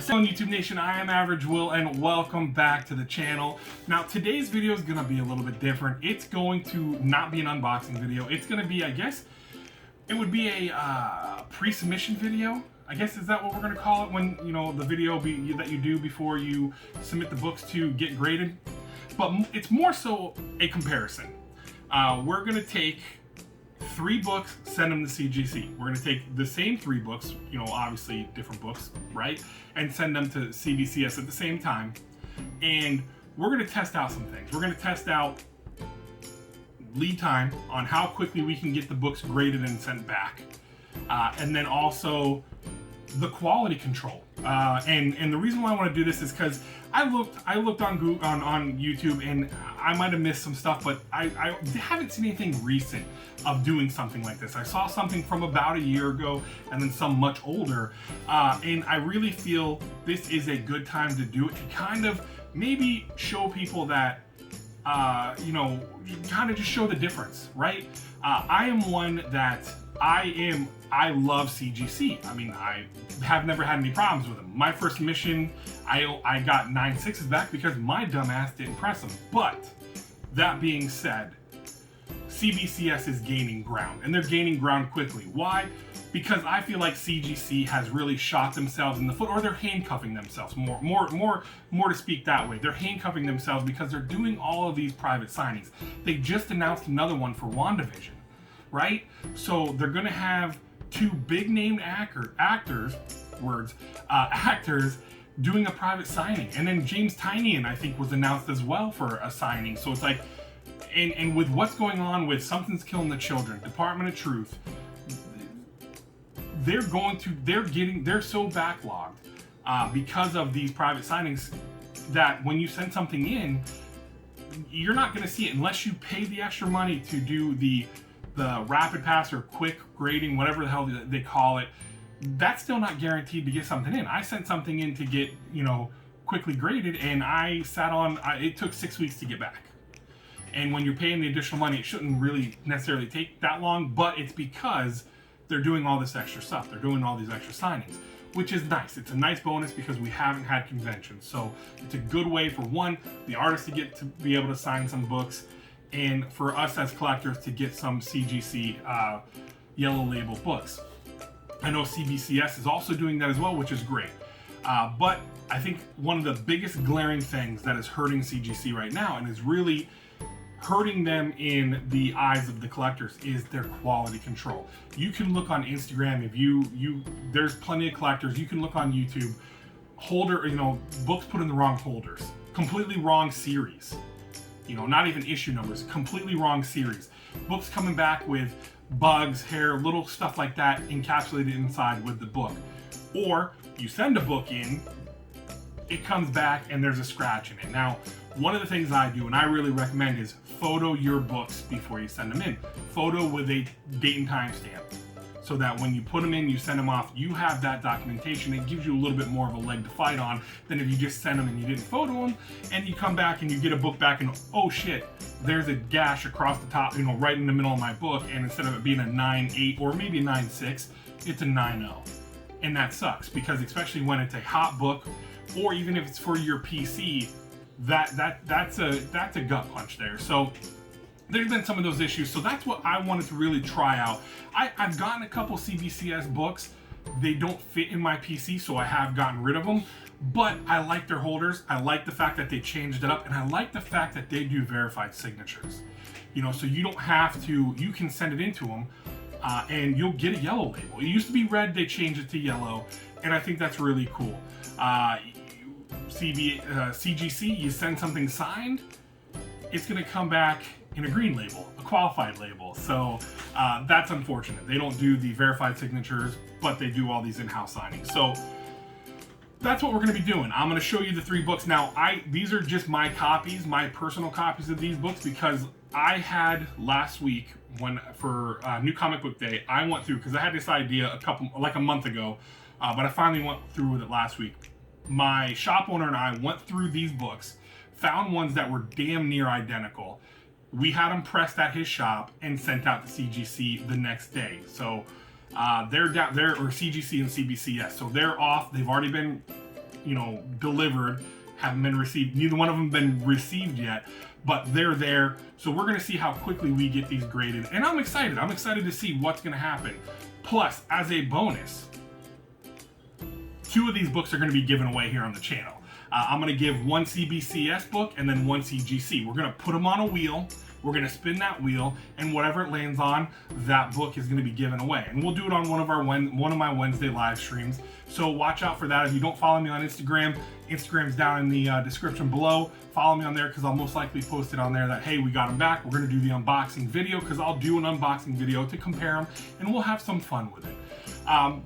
On YouTube Nation, I am Average Will and welcome back to the channel. Now today's video is going to be a little bit different. It's going to not be an unboxing video. It's going to be, I guess, it would be a pre-submission video. I guess, is that what we're going to call it when, you know, the video that you do before you submit the books to get graded? But it's more so a comparison. We're going to take 3 books, send them to CGC. We're going to take the same 3 books, you know, obviously different books, right? And send them to CBCS at the same time. And we're going to test out some things. We're going to test out lead time on how quickly we can get the books graded and sent back. And then also the quality control. And the reason why I want to do this is because I looked on Google, on YouTube, and I might have missed some stuff, but I haven't seen anything recent of doing something like this. I saw something from about a year ago and then some much older, and I really feel this is a good time to do it, to kind of maybe show people that, you know, kind of just show the difference, right? I am one that I love CGC. I mean, I have never had any problems with them. My first mission, I got 9 6s back because my dumbass didn't press them. But that being said, CBCS is gaining ground, and they're gaining ground quickly. Why? Because I feel like CGC has really shot themselves in the foot, or they're handcuffing themselves. More to speak that way. They're handcuffing themselves because they're doing all of these private signings. They just announced another one for WandaVision, right? So they're gonna have 2 big named actors doing a private signing, and then James Tynion, I think, was announced as well for a signing. So it's like, and with what's going on with Something's Killing the Children, Department of Truth, they're so backlogged because of these private signings that when you send something in, you're not going to see it unless you pay the extra money to do the rapid pass or quick grading, whatever the hell they call it. That's still not guaranteed to get something in. I sent something in to get, you know, quickly graded, and I sat on, it took 6 weeks to get back. And when you're paying the additional money, it shouldn't really necessarily take that long, but it's because they're doing all this extra stuff. They're doing all these extra signings, which is nice. It's a nice bonus because we haven't had conventions. So it's a good way for, one, the artists to get to be able to sign some books, and for us as collectors to get some CGC yellow label books. I know CBCS is also doing that as well, which is great. But I think one of the biggest glaring things that is hurting CGC right now, and is really hurting them in the eyes of the collectors, is their quality control. You can look on Instagram, if there's plenty of collectors. You can look on YouTube, books put in the wrong holders, completely wrong series. You know, not even issue numbers, completely wrong series. Books coming back with bugs, hair, little stuff like that encapsulated inside with the book. Or you send a book in, it comes back and there's a scratch in it. Now, one of the things I do, and I really recommend, is photo your books before you send them in. Photo with a date and time stamp, so that when you put them in, you send them off, you have that documentation. It gives you a little bit more of a leg to fight on than if you just send them and you didn't photo them, and you come back and you get a book back and, oh shit, there's a gash across the top, you know, right in the middle of my book, and instead of it being a 9.8 or maybe a 9.6, it's a 9.0. And that sucks, because especially when it's a hot book, or even if it's for your PC, that's a gut punch there. So there's been some of those issues. So that's what I wanted to really try out. I've gotten a couple CBCS books. They don't fit in my PC, so I have gotten rid of them. But I like their holders. I like the fact that they changed it up, and I like the fact that they do verified signatures. You know, so you don't have to, you can send it into them, and you'll get a yellow label. It used to be red, they changed it to yellow, and I think that's really cool. CGC, you send something signed, it's going to come back in a green label, a qualified label. So that's unfortunate. They don't do the verified signatures, but they do all these in-house signings. So that's what we're going to be doing. I'm going to show you the 3 books. Now, these are just my copies, my personal copies of these books, because I had last week, for New Comic Book Day, I went through, because I had this idea a month ago, but I finally went through with it last week. My shop owner and I went through these books, found ones that were damn near identical. We had them pressed at his shop and sent out to CGC the next day. So they're down there, or CGC and CBCS. So they're off. They've already been delivered, haven't been received. Neither one of them been received yet, but they're there. So we're gonna see how quickly we get these graded, and I'm excited. I'm excited to see what's gonna happen. Plus, as a bonus, 2 of these books are gonna be given away here on the channel. I'm gonna give 1 CBCS book and then 1 CGC. We're gonna put them on a wheel. We're gonna spin that wheel, and whatever it lands on, that book is gonna be given away. And we'll do it on one of my Wednesday live streams. So watch out for that. If you don't follow me on Instagram, Instagram's down in the description below. Follow me on there because I'll most likely post it on there that, hey, we got them back. We're gonna do the unboxing video because I'll do an unboxing video to compare them, and we'll have some fun with it.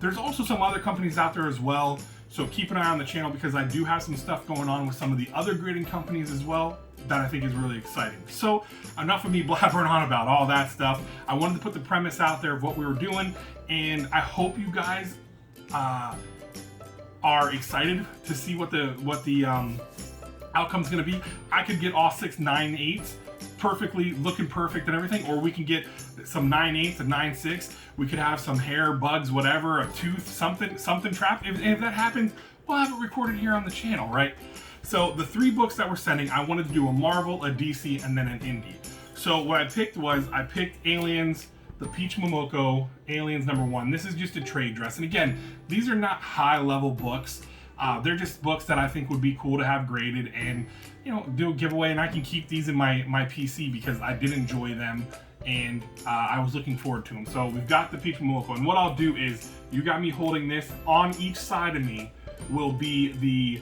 There's also some other companies out there as well. So keep an eye on the channel because I do have some stuff going on with some of the other grading companies as well that I think is really exciting. So enough of me blabbering on about all that stuff. I wanted to put the premise out there of what we were doing, and I hope you guys are excited to see what the outcome's going to be. I could get all 6 9/8 perfectly, looking perfect and everything, or we can get some 9/8 and 9/6. We could have some hair, bugs, whatever, a tooth, something trapped. If that happens, we'll have it recorded here on the channel, right? So the 3 books that we're sending, I wanted to do a Marvel, a DC, and then an indie. So what I picked was, I picked Aliens, the Peach Momoko, Aliens #1. This is just a trade dress. And again, these are not high level books. They're just books that I think would be cool to have graded and, do a giveaway. And I can keep these in my PC because I did enjoy them, and I was looking forward to them. So we've got the Peach Momoko, and what I'll do is, you got me holding this. On each side of me will be the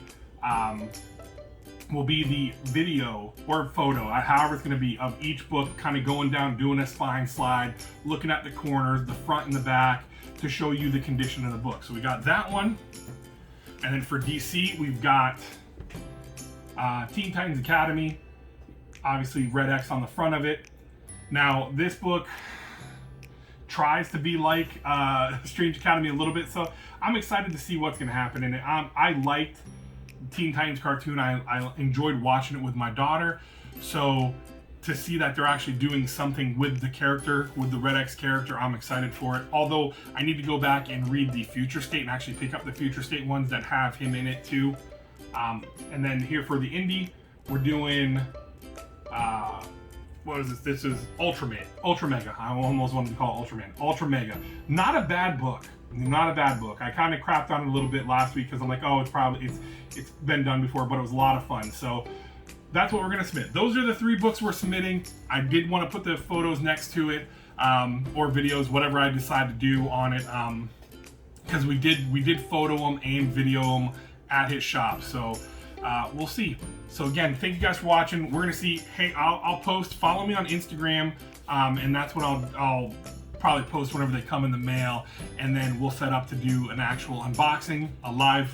video or photo, however it's going to be, of each book, kind of going down, doing a spine slide, looking at the corners, the front and the back, to show you the condition of the book. So we got that one. And then for DC, we've got Teen Titans Academy, obviously red X on the front of it. Now, this book tries to be like Strange Academy a little bit, so I'm excited to see what's going to happen in it. I liked Teen Titans cartoon. I enjoyed watching it with my daughter, so to see that they're actually doing something with the character, with the Red X character, I'm excited for it. Although I need to go back and read the Future State and actually pick up the Future State ones that have him in it too. And then here for the indie, we're doing, what is this? This is Ultra Mega. I almost wanted to call it Ultraman. Ultra Mega. Not a bad book. Not a bad book. I kind of crapped on it a little bit last week because I'm like, oh, it's been done before, but it was a lot of fun. So that's what we're going to submit. Those are the 3 books we're submitting. I did want to put the photos next to it, or videos, whatever I decide to do on it, because we did photo them and video them at his shop. So we'll see. So again, thank you guys for watching. We're going to see. Hey, I'll post. Follow me on Instagram, and that's what I'll probably post whenever they come in the mail, and then we'll set up to do an actual unboxing, a live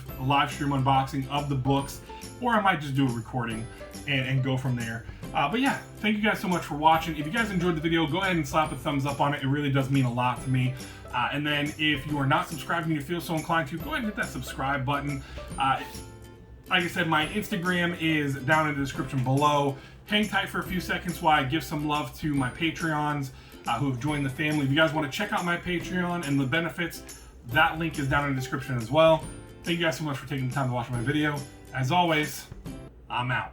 stream unboxing of the books, or I might just do a recording and go from there. But yeah, thank you guys so much for watching. If you guys enjoyed the video, go ahead and slap a thumbs up on it. It really does mean a lot to me. And then if you are not subscribed and you feel so inclined to, go ahead and hit that subscribe button. Like I said, my Instagram is down in the description below. Hang tight for a few seconds while I give some love to my Patreons who have joined the family. If you guys want to check out my Patreon and the benefits, that link is down in the description as well. Thank you guys so much for taking the time to watch my video. As always, I'm out.